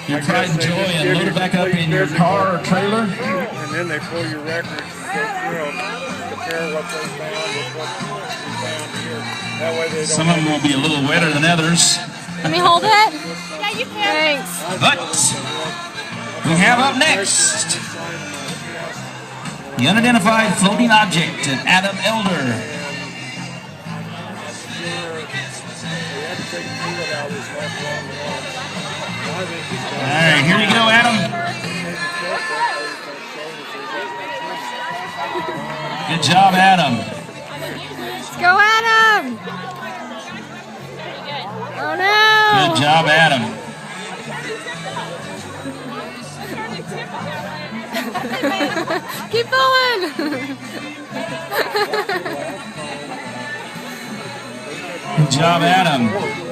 your pride and joy and load it back up in your car or trailer. And then they pull your records and go through them, compare what they found with what we found here. That way they don't. Some of them will be a little wetter than others. Let me hold it. Yeah, you can. Thanks. But we have up next the unidentified floating object, and Adam Elder. All right, here you go, Adam. Good job, Adam. Let's go, Adam. Oh, no. Good job, Adam. Keep going. Good job, Adam.